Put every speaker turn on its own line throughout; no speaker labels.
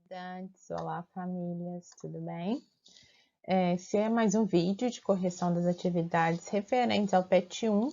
estudantes, olá famílias, tudo bem? Esse é mais um vídeo de correção das atividades referentes ao PET 1.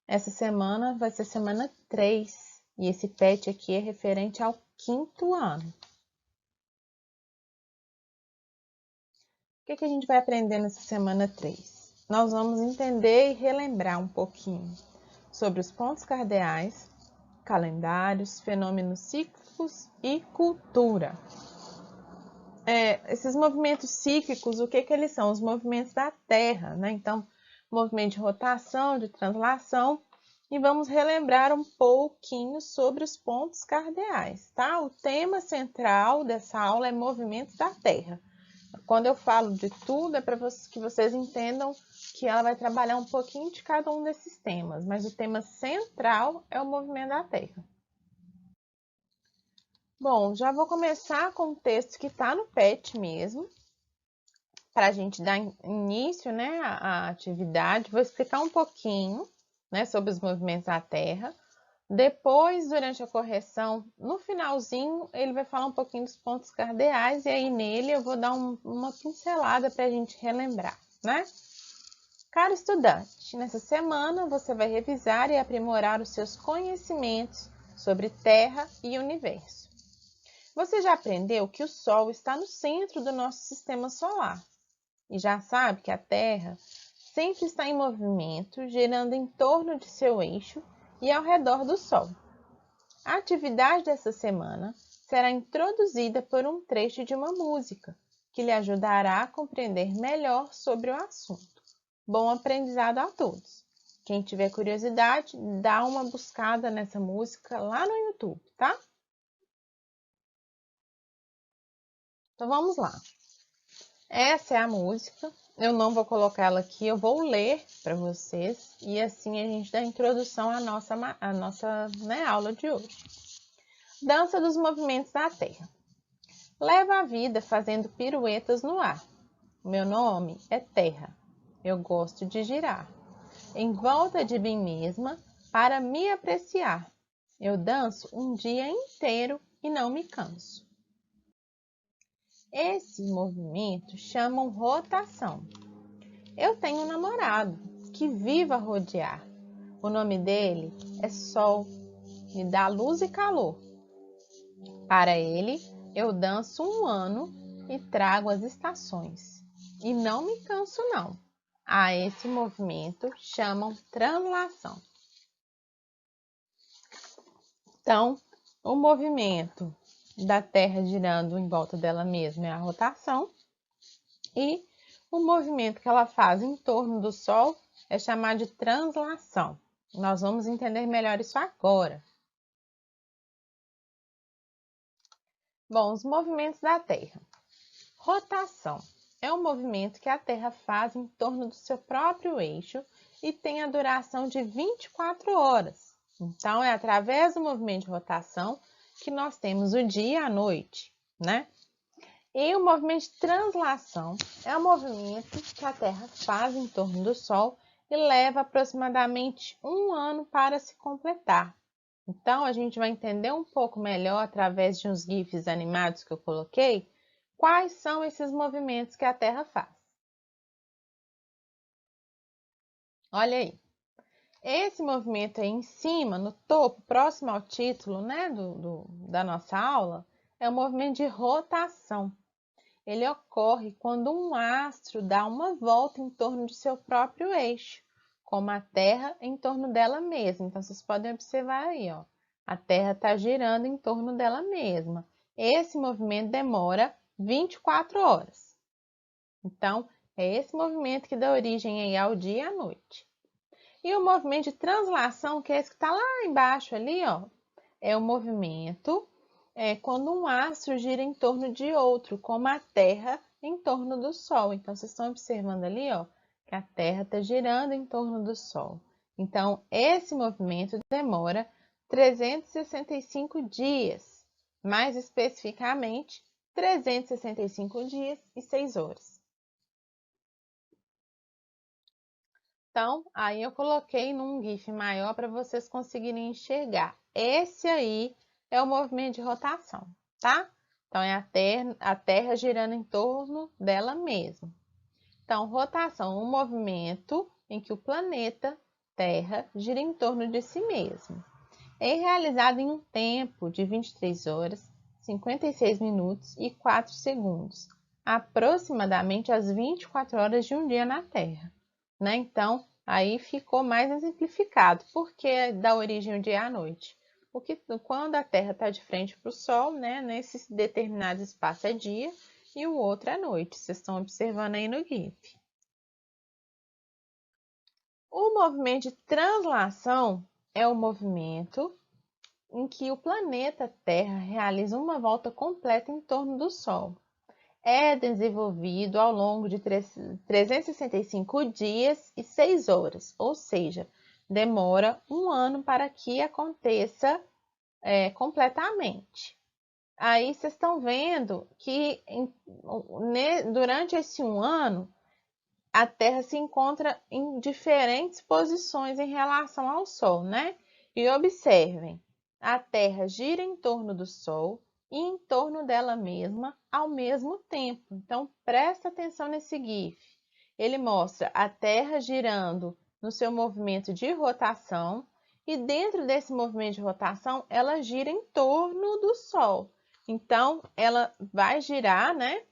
Essa semana vai ser semana 3 e esse PET aqui é referente ao 5º ano. O que a gente vai aprender nessa semana 3? Nós vamos entender e relembrar um pouquinho sobre os pontos cardeais, calendários, fenômenos cíclicos e cultura. Esses movimentos cíclicos, o que eles são? Os movimentos da Terra, né? Então, movimento de rotação, de translação, e vamos relembrar um pouquinho sobre os pontos cardeais, tá? O tema central dessa aula é movimentos da Terra. Quando eu falo de tudo, é para que vocês entendam que ela vai trabalhar um pouquinho de cada um desses temas, mas o tema central é o movimento da Terra. Bom, já vou começar com o texto que está no PET mesmo, para a gente dar início, né, à atividade. Vou explicar um pouquinho, né, sobre os movimentos da Terra. Depois, durante a correção, no finalzinho, ele vai falar um pouquinho dos pontos cardeais e aí nele eu vou dar uma pincelada para a gente relembrar, né? Caro estudante, nessa semana você vai revisar e aprimorar os seus conhecimentos sobre Terra e Universo. Você já aprendeu que o Sol está no centro do nosso sistema solar e já sabe que a Terra sempre está em movimento, girando em torno de seu eixo e ao redor do Sol. A atividade dessa semana será introduzida por um trecho de uma música, que lhe ajudará a compreender melhor sobre o assunto. Bom aprendizado a todos! Quem tiver curiosidade, dá uma buscada nessa música lá no YouTube, tá? Então vamos lá. Essa é a música. Eu não vou colocar ela aqui, eu vou ler para vocês e assim a gente dá a introdução à nossa aula de hoje. Dança dos movimentos da Terra. Levo a vida fazendo piruetas no ar. Meu nome é Terra. Eu gosto de girar em volta de mim mesma para me apreciar. Eu danço um dia inteiro e não me canso. Esse movimento chamam rotação. Eu tenho um namorado que vive a rodear. O nome dele é Sol, me dá luz e calor. Para ele, eu danço um ano e trago as estações. E não me canso, não. A esse movimento chamam translação. Então, o movimento da Terra girando em volta dela mesma é a rotação. E o movimento que ela faz em torno do Sol é chamado de translação. Nós vamos entender melhor isso agora. Bom, os movimentos da Terra. Rotação é um movimento que a Terra faz em torno do seu próprio eixo e tem a duração de 24 horas. Então, é através do movimento de rotação que nós temos o dia e a noite, né? E o movimento de translação é um movimento que a Terra faz em torno do Sol e leva aproximadamente um ano para se completar. Então, a gente vai entender um pouco melhor, através de uns GIFs animados que eu coloquei, quais são esses movimentos que a Terra faz. Olha aí. Esse movimento aí em cima, no topo, próximo ao título, né, da nossa aula, é o movimento de rotação. Ele ocorre quando um astro dá uma volta em torno de seu próprio eixo, como a Terra em torno dela mesma. Então, vocês podem observar aí, ó, a Terra está girando em torno dela mesma. Esse movimento demora 24 horas. Então, é esse movimento que dá origem aí ao dia e à noite. E o movimento de translação, que é esse que está lá embaixo ali, ó, é o movimento quando um astro gira em torno de outro, como a Terra em torno do Sol. Então, vocês estão observando ali, ó, que a Terra está girando em torno do Sol. Então, esse movimento demora 365 dias, mais especificamente, 365 dias e 6 horas. Então, aí eu coloquei num GIF maior para vocês conseguirem enxergar. Esse aí é o movimento de rotação, tá? Então, é a Terra girando em torno dela mesma. Então, rotação, um movimento em que o planeta Terra gira em torno de si mesmo. É realizado em um tempo de 23 horas, 56 minutos e 4 segundos, aproximadamente às 24 horas de um dia na Terra, né? Então, aí ficou mais exemplificado, porque dá origem ao dia e à noite. Porque quando a Terra está de frente para o Sol, né, nesse determinado espaço é dia e o outro é noite. Vocês estão observando aí no GIF. O movimento de translação é o movimento em que o planeta Terra realiza uma volta completa em torno do Sol. É desenvolvido ao longo de 365 dias e 6 horas, ou seja, demora um ano para que aconteça completamente. Aí vocês estão vendo que durante esse um ano, a Terra se encontra em diferentes posições em relação ao Sol, né? E observem, a Terra gira em torno do Sol e em torno dela mesma ao mesmo tempo. Então, presta atenção nesse GIF. Ele mostra a Terra girando no seu movimento de rotação e dentro desse movimento de rotação, ela gira em torno do Sol. Então, ela vai girar, né?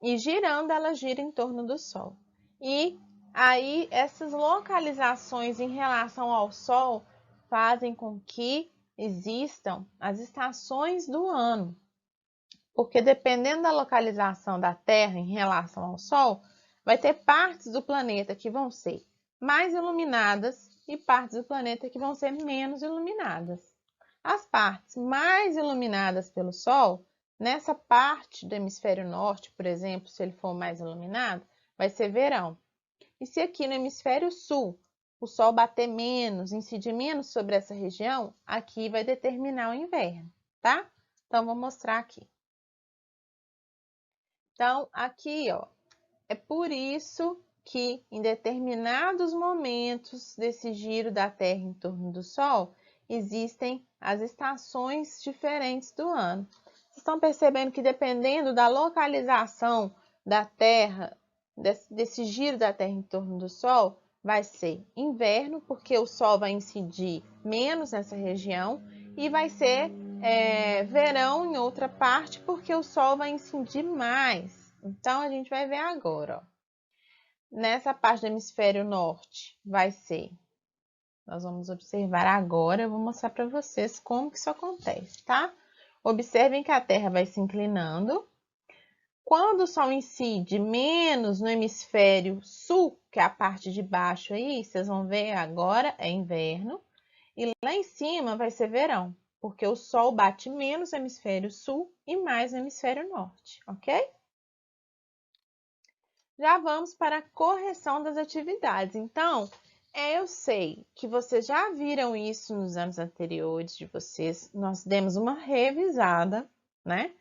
E girando, ela gira em torno do Sol. E aí, essas localizações em relação ao Sol fazem com que existam as estações do ano. Porque dependendo da localização da Terra em relação ao Sol, vai ter partes do planeta que vão ser mais iluminadas e partes do planeta que vão ser menos iluminadas. As partes mais iluminadas pelo Sol, nessa parte do hemisfério norte, por exemplo, se ele for mais iluminado, vai ser verão. E se aqui no hemisfério sul o Sol bater menos, incidir menos sobre essa região, aqui vai determinar o inverno, tá? Então, vou mostrar aqui. Então, aqui, ó, é por isso que em determinados momentos desse giro da Terra em torno do Sol, existem as estações diferentes do ano. Vocês estão percebendo que dependendo da localização da Terra, desse giro da Terra em torno do Sol, vai ser inverno, porque o Sol vai incidir menos nessa região, e vai ser verão em outra parte, porque o Sol vai incidir mais. Então, a gente vai ver agora, ó. Nessa parte do hemisfério norte, vai ser... Nós vamos observar agora, eu vou mostrar para vocês como que isso acontece, tá? Observem que a Terra vai se inclinando. Quando o Sol incide menos no hemisfério sul, que é a parte de baixo aí, vocês vão ver agora é inverno. E lá em cima vai ser verão, porque o Sol bate menos no hemisfério sul e mais no hemisfério norte, ok? Já vamos para a correção das atividades. Então, eu sei que vocês já viram isso nos anos anteriores de vocês. Nós demos uma revisada, né?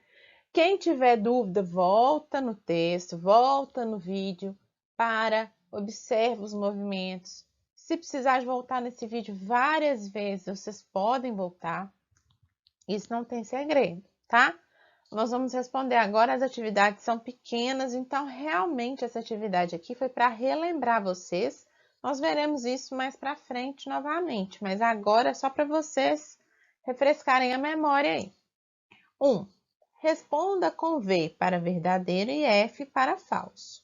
Quem tiver dúvida, volta no texto, volta no vídeo para observar os movimentos. Se precisar de voltar nesse vídeo várias vezes, vocês podem voltar. Isso não tem segredo, tá? Nós vamos responder agora, as atividades são pequenas, então realmente essa atividade aqui foi para relembrar vocês. Nós veremos isso mais para frente novamente, mas agora é só para vocês refrescarem a memória aí. 1. Responda com V para verdadeiro e F para falso.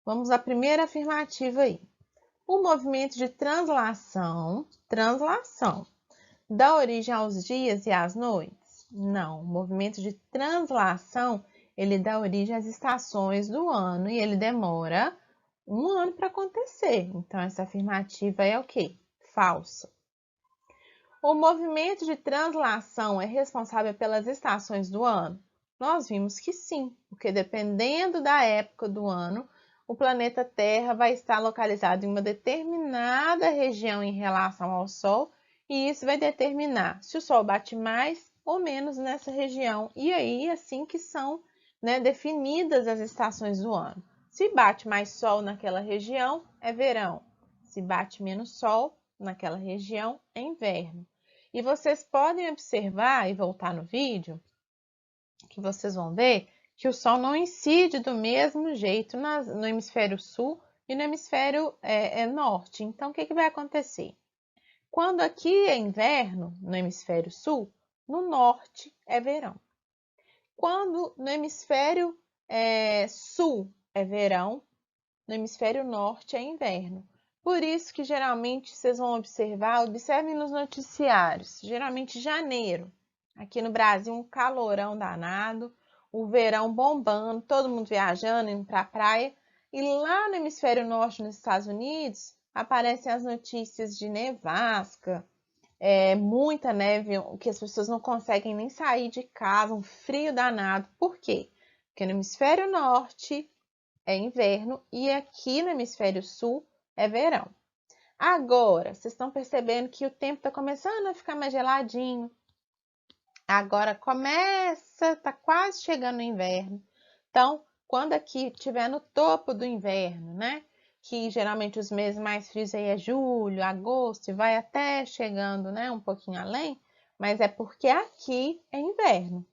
Vamos à primeira afirmativa aí. O movimento de translação, dá origem aos dias e às noites? Não, o movimento de translação, ele dá origem às estações do ano e ele demora um ano para acontecer. Então, essa afirmativa é o quê? Falsa. O movimento de translação é responsável pelas estações do ano? Nós vimos que sim, porque dependendo da época do ano, o planeta Terra vai estar localizado em uma determinada região em relação ao Sol, e isso vai determinar se o Sol bate mais ou menos nessa região. E aí, assim que são, né, definidas as estações do ano. Se bate mais Sol naquela região, é verão. Se bate menos Sol naquela região, é inverno. E vocês podem observar e voltar no vídeo que vocês vão ver que o Sol não incide do mesmo jeito no hemisfério sul e no hemisfério norte. Então, o que vai acontecer? Quando aqui é inverno, no hemisfério sul, no norte é verão. Quando no hemisfério sul é verão, no hemisfério norte é inverno. Por isso que geralmente vocês vão observem nos noticiários, geralmente janeiro. Aqui no Brasil, um calorão danado, o verão bombando, todo mundo viajando, indo para a praia. E lá no hemisfério norte, nos Estados Unidos, aparecem as notícias de nevasca, muita neve, que as pessoas não conseguem nem sair de casa, um frio danado. Por quê? Porque no hemisfério norte é inverno e aqui no hemisfério sul é verão. Agora, vocês estão percebendo que o tempo está começando a ficar mais geladinho. Agora tá quase chegando o inverno. Então, quando aqui estiver no topo do inverno, né? Que geralmente os meses mais frios aí é julho, agosto e vai até chegando, né? Um pouquinho além, mas é porque aqui é inverno.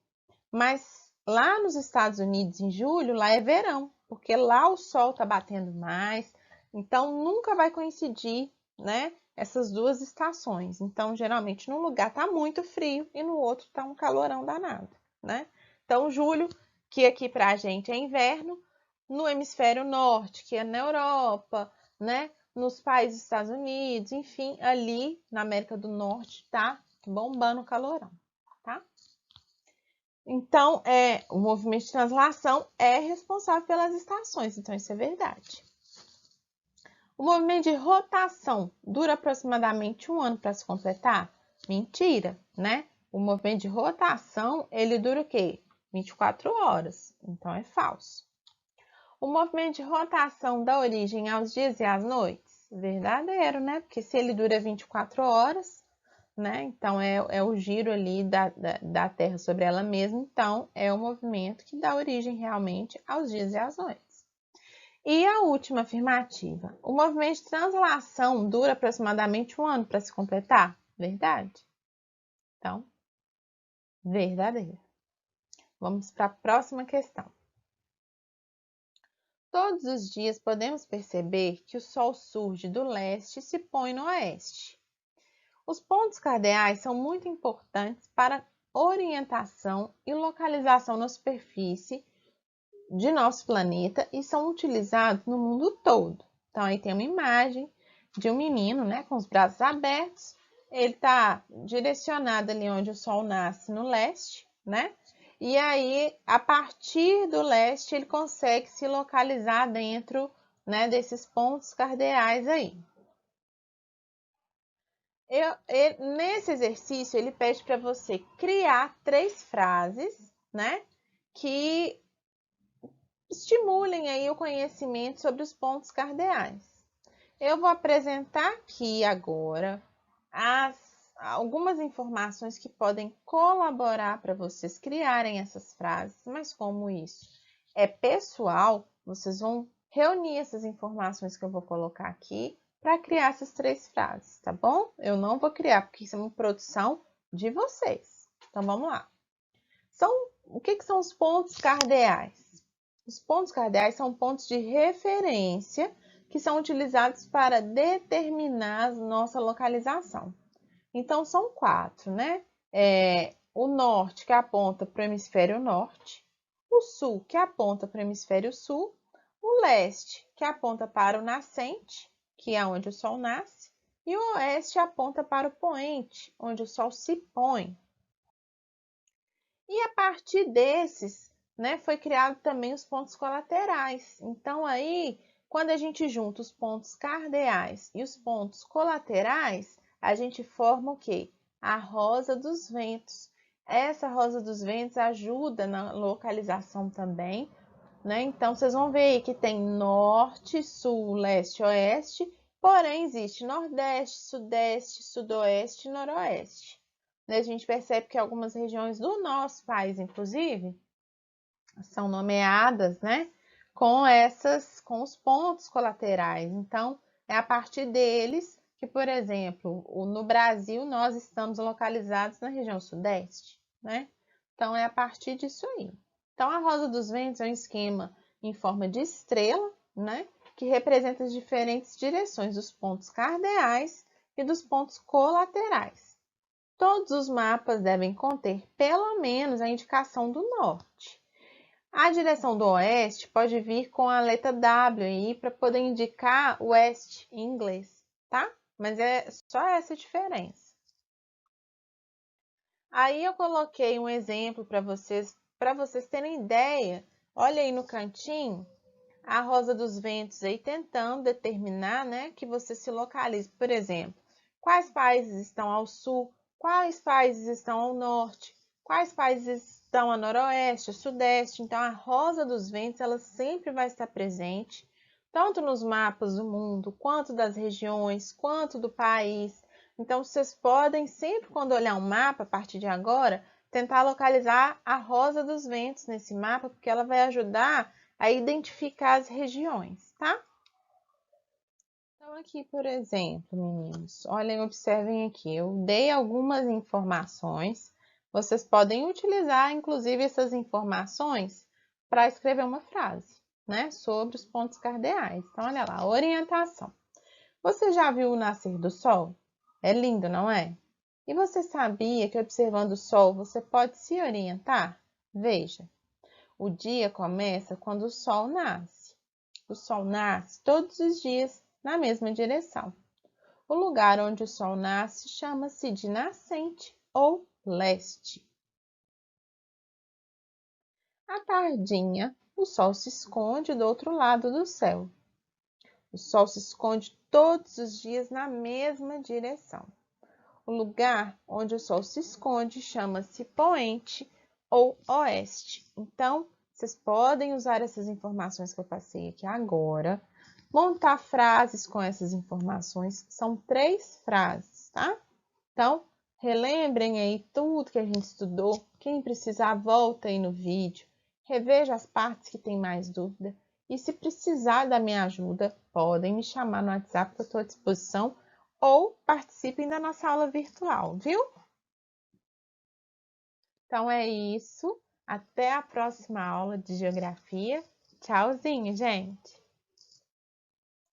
Mas lá nos Estados Unidos, em julho, lá é verão, porque lá o sol tá batendo mais, então nunca vai coincidir, né? Essas duas estações. Então, geralmente, num lugar tá muito frio e no outro tá um calorão danado, né? Então, julho, que aqui pra gente é inverno, no hemisfério norte, que é na Europa, né? Nos países dos Estados Unidos, enfim, ali na América do Norte tá bombando o calorão, tá? Então, o movimento de translação é responsável pelas estações, então isso é verdade. O movimento de rotação dura aproximadamente um ano para se completar? Mentira, né? O movimento de rotação, ele dura o quê? 24 horas, então é falso. O movimento de rotação dá origem aos dias e às noites? Verdadeiro, né? Porque se ele dura 24 horas, né? Então, é o giro ali da Terra sobre ela mesma. Então, é o movimento que dá origem realmente aos dias e às noites. E a última afirmativa. O movimento de translação dura aproximadamente um ano para se completar? Verdade? Então, verdadeiro. Vamos para a próxima questão. Todos os dias podemos perceber que o Sol surge do leste e se põe no oeste. Os pontos cardeais são muito importantes para orientação e localização na superfície de nosso planeta e são utilizados no mundo todo. Então, aí tem uma imagem de um menino, né, com os braços abertos. Ele está direcionado ali onde o Sol nasce, no leste, né? E aí, a partir do leste, ele consegue se localizar dentro, né, desses pontos cardeais aí. Nesse exercício, ele pede para você criar 3 frases, né, que estimulem aí o conhecimento sobre os pontos cardeais. Eu vou apresentar aqui agora algumas informações que podem colaborar para vocês criarem essas frases, mas como isso é pessoal, vocês vão reunir essas informações que eu vou colocar aqui para criar essas 3 frases, tá bom? Eu não vou criar, porque isso é uma produção de vocês. Então, vamos lá. O que são os pontos cardeais? Os pontos cardeais são pontos de referência que são utilizados para determinar nossa localização. Então, são 4, né? O norte, que aponta para o hemisfério norte, o sul, que aponta para o hemisfério sul, o leste, que aponta para o nascente, que é onde o sol nasce, e o oeste aponta para o poente, onde o sol se põe. E a partir desses, né, foi criado também os pontos colaterais. Então, aí, quando a gente junta os pontos cardeais e os pontos colaterais, a gente forma o quê? A rosa dos ventos. Essa rosa dos ventos ajuda na localização também, né? Então, vocês vão ver aí que tem norte, sul, leste, oeste, porém existe nordeste, sudeste, sudoeste e noroeste. A gente percebe que algumas regiões do nosso país, inclusive, são nomeadas, né, com os pontos colaterais. Então, é a partir deles que, por exemplo, no Brasil, nós estamos localizados na região sudeste, né? Então, é a partir disso aí. Então, a rosa dos ventos é um esquema em forma de estrela, né? Que representa as diferentes direções dos pontos cardeais e dos pontos colaterais. Todos os mapas devem conter pelo menos a indicação do norte. A direção do oeste pode vir com a letra W aí para poder indicar oeste em inglês, tá? Mas é só essa a diferença. Aí eu coloquei um exemplo para vocês terem ideia. Olha aí no cantinho a rosa dos ventos aí tentando determinar, né, que você se localize. Por exemplo, quais países estão ao sul, quais países estão ao norte, quais países estão a noroeste, a sudeste. Então, a rosa dos ventos, ela sempre vai estar presente, tanto nos mapas do mundo, quanto das regiões, quanto do país. Então, vocês podem, sempre quando olhar um mapa, a partir de agora, tentar localizar a rosa dos ventos nesse mapa, porque ela vai ajudar a identificar as regiões, tá? Então, aqui, por exemplo, meninos, olhem, observem aqui, eu dei algumas informações, vocês podem utilizar, inclusive, essas informações para escrever uma frase, né, sobre os pontos cardeais. Então, olha lá, orientação. Você já viu o nascer do sol? É lindo, não é? E você sabia que observando o sol você pode se orientar? Veja, o dia começa quando o sol nasce. O sol nasce todos os dias na mesma direção. O lugar onde o sol nasce chama-se de nascente ou leste. À tardinha, o sol se esconde do outro lado do céu. O sol se esconde todos os dias na mesma direção. O lugar onde o sol se esconde chama-se poente ou oeste. Então, vocês podem usar essas informações que eu passei aqui agora, montar frases com essas informações. São 3 frases, tá? Então, relembrem aí tudo que a gente estudou. Quem precisar, volta aí no vídeo, reveja as partes que tem mais dúvida. E se precisar da minha ajuda, podem me chamar no WhatsApp que eu estou à disposição ou participem da nossa aula virtual, viu? Então é isso. Até a próxima aula de geografia. Tchauzinho, gente!